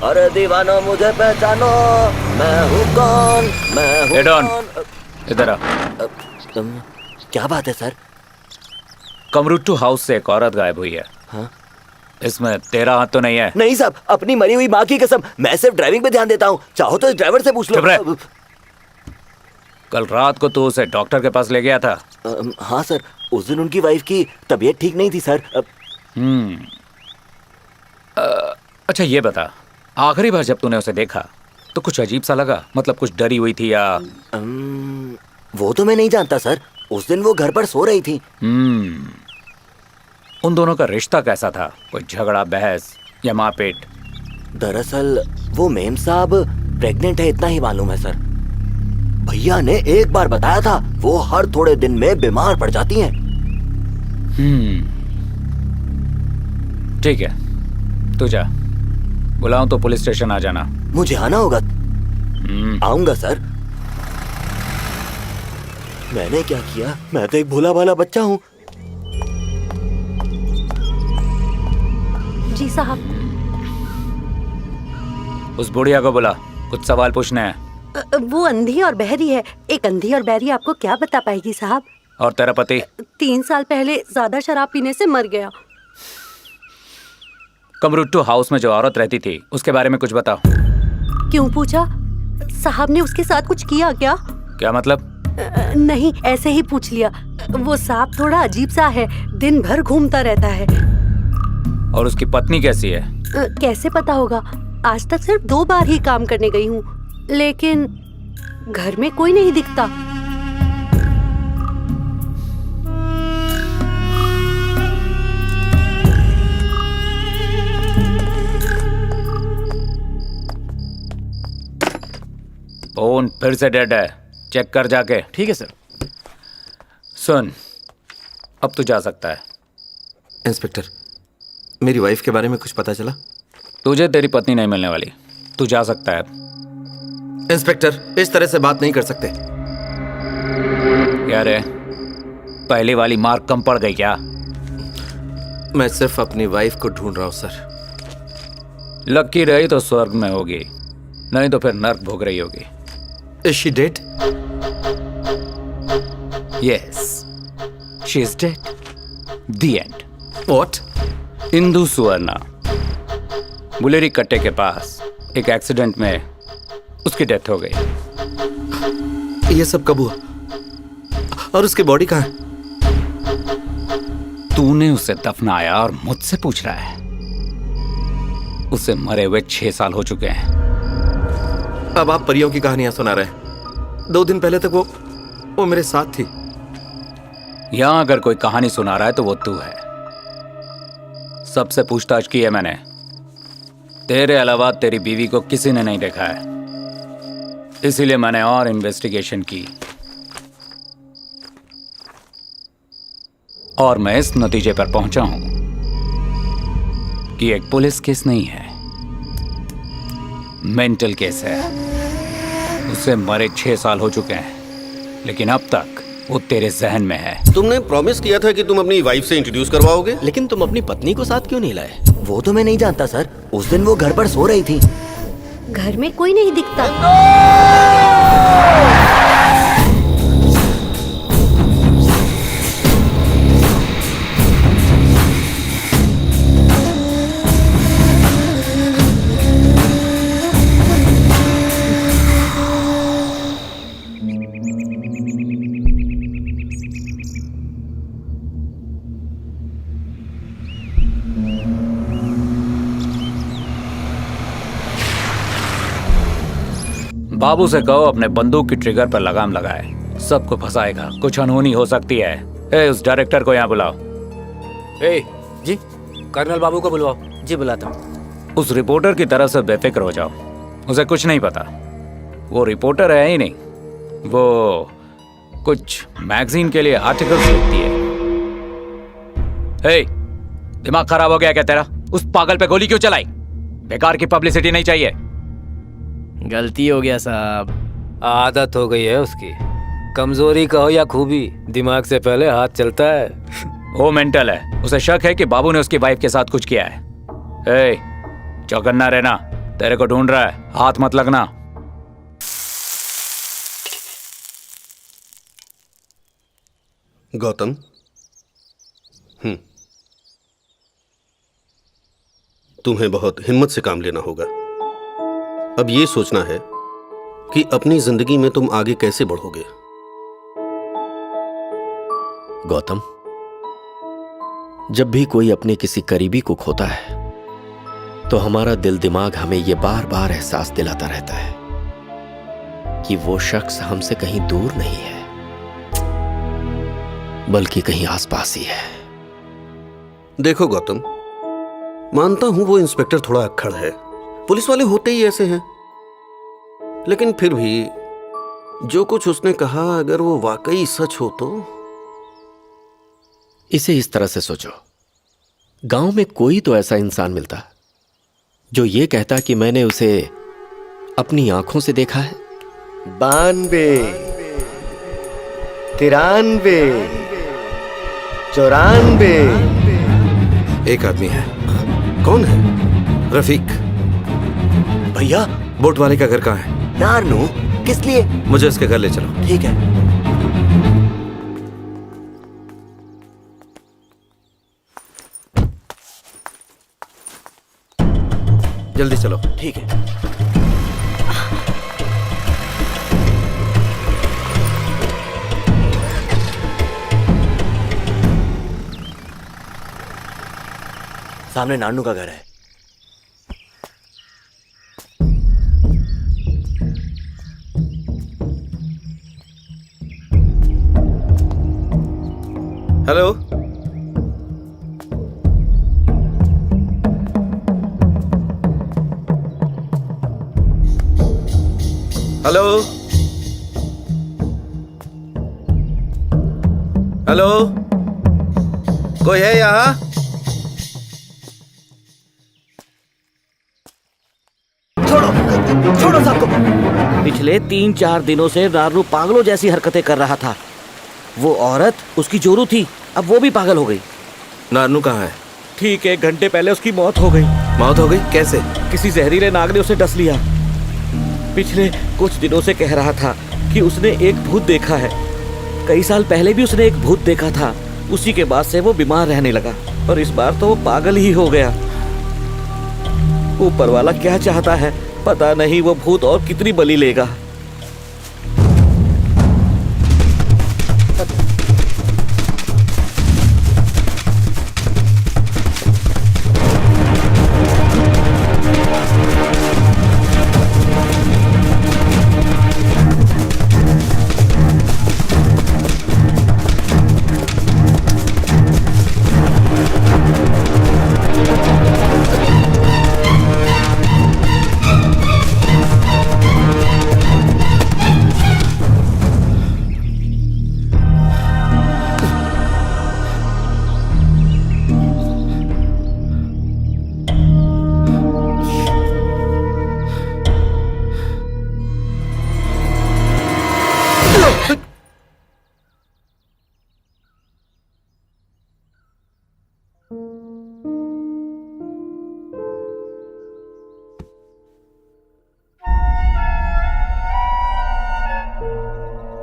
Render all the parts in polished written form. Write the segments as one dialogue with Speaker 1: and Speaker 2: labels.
Speaker 1: अरे दीवानो मुझे पहचानो, मैं हूँ कौन, मैं हूँ कौन।
Speaker 2: इधर आ।
Speaker 1: क्या बात है सर?
Speaker 2: कमरुट्टू हाउस से एक औरत गायब हुई है।
Speaker 1: हाँ?
Speaker 2: इसमें तेरा हाथ तो नहीं है?
Speaker 1: नहीं साहब, अपनी मरी हुई माँ की कसम, मैं सिर्फ ड्राइविंग पे ध्यान देता हूँ। चाहो तो इस ड्राइवर से पूछ लो।
Speaker 2: कल रात को तू उसे डॉक्टर के पास ले गया था?
Speaker 1: हाँ सर, उस दिन उनकी वाइफ की तबीयत ठीक नहीं थी सर।
Speaker 2: अच्छा ये बता, आखिरी बार जब तूने उसे देखा तो कुछ अजीब सा लगा? मतलब कुछ डरी हुई थी या?
Speaker 1: वो तो मैं नहीं जानता सर, उस दिन वो घर पर सो रही थी।
Speaker 2: उन दोनों का रिश्ता कैसा था? कोई झगड़ा, बहस या मारपीट?
Speaker 1: दरअसल वो मेम साहब प्रेग्नेंट है, इतना ही मालूम है सर। भैया ने एक बार बताया था, वो हर थोड़े दिन में बीमार पड़ जाती हैं।
Speaker 2: ठीक है, तू जा। बुलाऊं तो पुलिस स्टेशन आ जाना।
Speaker 1: मुझे आना होगा? आऊंगा सर। मैंने क्या किया? मैं तो एक भोला भाला बच्चा हूँ।
Speaker 3: जी साहब।
Speaker 2: उस बुढ़िया को बुला, कुछ सवाल पूछने हैं।
Speaker 3: वो अंधी और बहरी है। एक अंधी और बहरी आपको क्या बता पाएगी साहब?
Speaker 2: और तेरा पति?
Speaker 3: 3 साल पहले ज्यादा शराब पीने से मर गया।
Speaker 2: कमरुट्टू हाउस में जो औरत रहती थी उसके बारे में कुछ बताओ।
Speaker 3: क्यों पूछा? साहब ने उसके साथ कुछ किया क्या?
Speaker 2: क्या मतलब?
Speaker 3: नहीं, ऐसे ही पूछ लिया। वो सांप थोड़ा अजीब सा है, दिन भर घूमता रहता है।
Speaker 2: और उसकी पत्नी कैसी है?
Speaker 3: कैसे पता होगा? आज तक सिर्फ 2 बार ही काम करने गई हूँ, लेकिन घर में कोई नहीं दिखता।
Speaker 2: फोन फिर से डेड है, चेक कर जाके।
Speaker 4: ठीक है सर।
Speaker 2: सुन, अब तू जा सकता है।
Speaker 5: इंस्पेक्टर, मेरी वाइफ के बारे में कुछ पता चला?
Speaker 2: तुझे तेरी पत्नी नहीं मिलने वाली, तू जा सकता है।
Speaker 5: इंस्पेक्टर, इस तरह से बात नहीं कर सकते।
Speaker 2: क्या रे, पहली वाली मार कम पड़ गई क्या?
Speaker 5: मैं सिर्फ अपनी वाइफ को ढूंढ रहा हूं सर।
Speaker 2: लकी रही तो स्वर्ग में होगी, नहीं तो फिर नर्क भोग रही होगी।
Speaker 5: Is she dead?
Speaker 2: Yes, she is dead. The end.
Speaker 5: What?
Speaker 2: Indu सुवर्णा, बुलेरी कट्टे के पास एक एक्सीडेंट में उसकी डेथ हो गई।
Speaker 5: ये सब कब हुआ? और उसकी बॉडी कहाँ है?
Speaker 2: तूने उसे दफनाया और मुझसे पूछ रहा है? उसे मरे हुए 6 साल हो चुके हैं।
Speaker 5: अब आप परियों की कहानियां सुना रहे हैं। 2 दिन पहले तक वो मेरे साथ थी।
Speaker 2: यहां अगर कोई कहानी सुना रहा है तो वो तू है। सबसे पूछताछ की है मैंने, तेरे अलावा तेरी बीवी को किसी ने नहीं देखा है, इसीलिए मैंने और इन्वेस्टिगेशन की और मैं इस नतीजे पर पहुंचा हूं कि एक पुलिस केस नहीं है, मेंटल केस है। उसे मरे 6 साल हो चुके हैं, लेकिन अब तक वो तेरे जहन में है।
Speaker 6: तुमने प्रॉमिस किया था कि तुम अपनी वाइफ से इंट्रोड्यूस करवाओगे,
Speaker 4: लेकिन तुम अपनी पत्नी को साथ क्यों नहीं लाए?
Speaker 1: वो तो मैं नहीं जानता सर, उस दिन वो घर पर सो रही थी।
Speaker 3: घर में कोई नहीं दिखता।
Speaker 2: बाबू से कहो अपने बंदूक की ट्रिगर पर लगाम लगाए, सबको फंसाएगा, कुछ अनहोनी हो सकती है। ए, उस डायरेक्टर को यहाँ बुलाओ।
Speaker 4: ए, जी कर्नल बाबू को बुलवाओ। जी बुलाता हूँ।
Speaker 2: उस रिपोर्टर की तरफ से बेफिक्र हो जाओ, उसे कुछ नहीं पता। वो रिपोर्टर है ही नहीं, वो कुछ मैगजीन के लिए आर्टिकल्स लिखती है। ए, दिमाग खराब हो गया क्या तेरा? उस पागल पे गोली क्यों चलाई? बेकार की पब्लिसिटी नहीं चाहिए।
Speaker 4: गलती हो गया साहब, आदत हो गई है उसकी। कमजोरी कहो या खूबी, दिमाग से पहले हाथ चलता है।
Speaker 2: वो मेंटल है, उसे शक है कि बाबू ने उसकी वाइफ के साथ कुछ किया है। ए, चौकन्ना रहना, तेरे को ढूंढ रहा है, हाथ मत लगना।
Speaker 6: गौतम, तुम्हें बहुत हिम्मत से काम लेना होगा। अब ये सोचना है कि अपनी जिंदगी में तुम आगे कैसे बढ़ोगे।
Speaker 7: गौतम, जब भी कोई अपने किसी करीबी को खोता है तो हमारा दिल दिमाग हमें यह बार बार एहसास दिलाता रहता है कि वो शख्स हमसे कहीं दूर नहीं है, बल्कि कहीं आसपास ही है।
Speaker 6: देखो गौतम, मानता हूं वो इंस्पेक्टर थोड़ा अक्खड़ है, पुलिस वाले होते ही ऐसे हैं, लेकिन फिर भी जो कुछ उसने कहा अगर वो वाकई सच हो तो।
Speaker 7: इसे इस तरह से सोचो, गांव में कोई तो ऐसा इंसान मिलता जो ये कहता कि मैंने उसे अपनी आंखों से देखा है।
Speaker 8: 92, 93, 94।
Speaker 6: एक आदमी है। कौन है? रफीक।
Speaker 1: भैया,
Speaker 6: बोट वाले का घर कहाँ है?
Speaker 1: नारनू, किस लिए?
Speaker 6: मुझे उसके घर ले चलो।
Speaker 1: ठीक है।
Speaker 6: जल्दी चलो।
Speaker 1: ठीक है। सामने नानू का घर है।
Speaker 6: हेलो, हेलो, हेलो, कोई है यहाँ?
Speaker 1: छोड़ो सबको।
Speaker 9: पिछले 3-4 दिनों से नारू पागलों जैसी हरकतें कर रहा था। वो औरत उसकी जोरू थी, अब वो भी पागल हो गई।
Speaker 6: नानू कहाँ है?
Speaker 9: ठीक 1 घंटे पहले उसकी मौत हो गई।
Speaker 6: मौत हो गई? कैसे?
Speaker 9: किसी जहरीले नाग ने उसे डस लिया। पिछले कुछ दिनों से कह रहा था कि उसने एक भूत देखा है। कई साल पहले भी उसने एक भूत देखा था। उसी के बाद से वो बीमार रहने लगा और इस बार तो वो पागल ही हो गया। ऊपर वाला क्या चाहता है पता नहीं, वो भूत और कितनी बलि लेगा।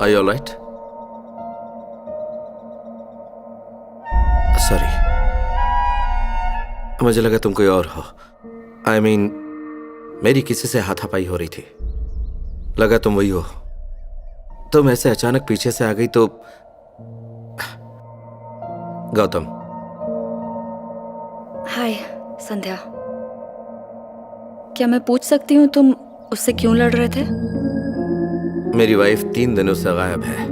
Speaker 6: Are you all right? Sorry. मुझे लगा तुम कोई और हो। I mean, मेरी किसी से हाथापाई हो रही थी, लगा तुम वही हो। तुम ऐसे अचानक पीछे से आ गई तो। गौतम।
Speaker 10: हाय संध्या, क्या मैं पूछ सकती हूँ तुम उससे क्यों लड़ रहे थे?
Speaker 6: मेरी वाइफ 3 दिनों से गायब है,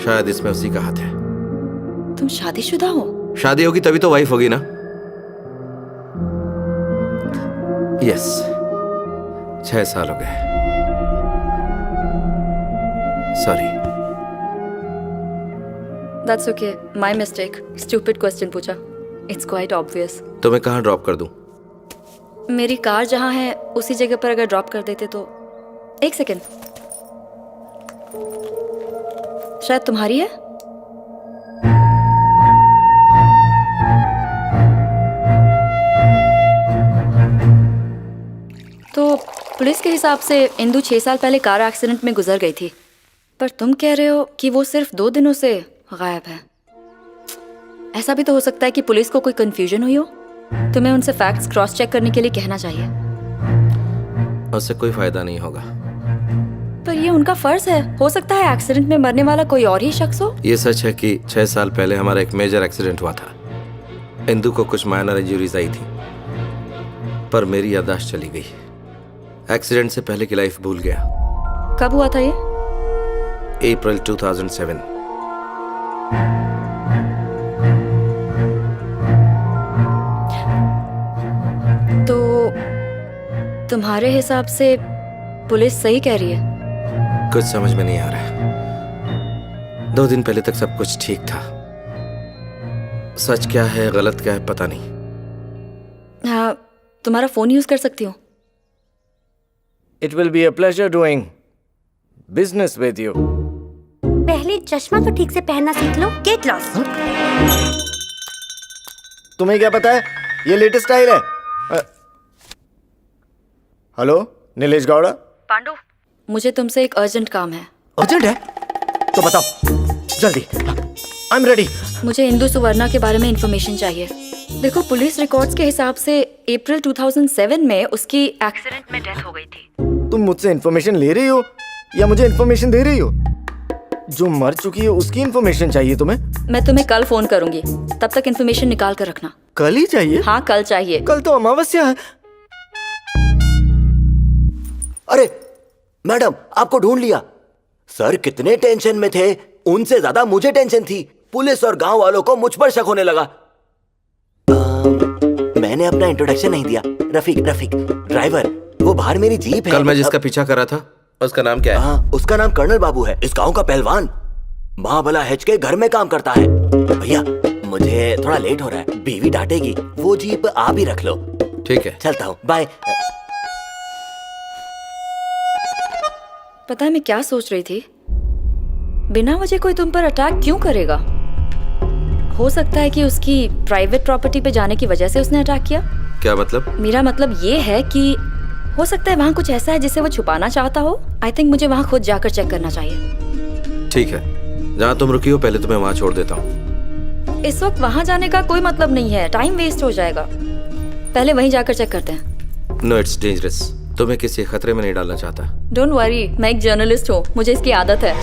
Speaker 6: शायद इसमें उसी का हाथ है।
Speaker 10: तुम शादीशुदा हो?
Speaker 6: शादी होगी तभी तो वाइफ होगी ना। यस, 6 साल हो गए। Sorry.
Speaker 10: That's okay, my mistake. Stupid question पूछा। It's quite obvious.
Speaker 6: तुम्हें कहाँ ड्रॉप कर दूं?
Speaker 10: मेरी कार जहाँ है उसी जगह पर अगर ड्रॉप कर देते तो। 1 सेकेंड, शायद तुम्हारी है। तो पुलिस के हिसाब से इंदु 6 साल पहले कार एक्सीडेंट में गुजर गई थी, पर तुम कह रहे हो कि वो सिर्फ 2 दिनों से गायब है। ऐसा भी तो हो सकता है कि पुलिस को कोई कंफ्यूजन हुई हो। तुम्हें उनसे फैक्ट्स क्रॉस चेक करने के लिए कहना चाहिए।
Speaker 5: उससे कोई फायदा नहीं होगा।
Speaker 10: पर ये उनका फर्ज है। हो सकता है एक्सीडेंट में मरने वाला कोई और ही शख्स हो।
Speaker 5: ये सच है कि 6 साल पहले हमारा एक मेजर एक्सीडेंट हुआ था। इंदु को कुछ माइनर इंजरीज आई थी, पर मेरी याददाश्त चली गई। एक्सीडेंट से पहले की लाइफ भूल गया।
Speaker 10: कब हुआ था ये?
Speaker 5: अप्रैल 2007।
Speaker 10: तो तुम्हारे हिसाब से पुलिस सही कह रही है?
Speaker 5: कुछ समझ में नहीं आ रहा है। 2 दिन पहले तक सब कुछ ठीक था। सच क्या है गलत क्या है पता नहीं।
Speaker 10: हाँ, तुम्हारा फोन यूज कर सकती हूँ।
Speaker 8: It will be a pleasure doing business with you.
Speaker 3: पहले चश्मा तो ठीक से पहनना सीख लो। Gate loss.
Speaker 8: तुम्हें क्या पता है ये लेटेस्ट स्टाइल है? हेलो नीलेश गौड़ा।
Speaker 10: पांडु, मुझे तुमसे एक अर्जेंट काम है।
Speaker 8: अर्जेंट है तो बताओ जल्दी। I am ready.
Speaker 10: मुझे इंदु सुवर्णा के बारे में इंफॉर्मेशन चाहिए। देखो, पुलिस रिकॉर्ड्स के हिसाब से अप्रैल 2007 में उसकी एक्सीडेंट में डेथ हो गई थी।
Speaker 8: तुम मुझसे इन्फॉर्मेशन ले रही हो या मुझे इन्फॉर्मेशन दे रही हो? जो मर चुकी है उसकी इन्फॉर्मेशन चाहिए तुम्हें?
Speaker 10: मैं तुम्हें कल फोन करूंगी, तब तक इन्फॉर्मेशन निकाल कर रखना।
Speaker 8: कल ही चाहिए?
Speaker 10: हाँ, कल चाहिए।
Speaker 8: कल तो अमावस्या है।
Speaker 1: अरे मैडम, आपको ढूंढ लिया। सर कितने टेंशन में थे, उनसे ज्यादा मुझे टेंशन थी। पुलिस और गांव वालों को मुझ पर शक होने लगा। मैंने अपना इंट्रोडक्शन नहीं दिया। रफीक ड्राइवर, वो बाहर मेरी जीप है।
Speaker 5: कल मैं जिसका पीछा कर रहा था उसका नाम क्या है?
Speaker 1: हाँ, उसका नाम कर्नल बाबू है। इस गांव का पहलवान। महाबला हेच के घर में काम करता है। भैया मुझे थोड़ा लेट हो रहा है, बीवी डांटेगी। वो जीप आप ही रख लो।
Speaker 5: ठीक है,
Speaker 1: चलता हूँ, बाय।
Speaker 10: पता है मैं क्या सोच रही थी? बिना वजह कोई तुम पर अटैक क्यों करेगा? हो सकता है कि उसकी प्राइवेट प्रॉपर्टी पे जाने की वजह से उसने अटैक किया।
Speaker 5: क्या मतलब?
Speaker 10: मेरा मतलब ये है कि हो सकता है वहाँ कुछ ऐसा है जिसे वो छुपाना चाहता हो। आई थिंक मुझे वहाँ खुद जाकर चेक करना चाहिए।
Speaker 5: ठीक है, जहाँ तुम रुकी हो पहले तुम्हें वहाँ छोड़ देता हूँ।
Speaker 10: इस वक्त वहाँ जाने का कोई मतलब नहीं है, टाइम वेस्ट हो जाएगा। पहले वहीं जाकर चेक करते हैं।
Speaker 5: No, it's dangerous. तुम्हें किसी खतरे में नहीं डालना चाहता।
Speaker 10: डोंट वरी, मैं एक जर्नलिस्ट हूँ, मुझे इसकी आदत है।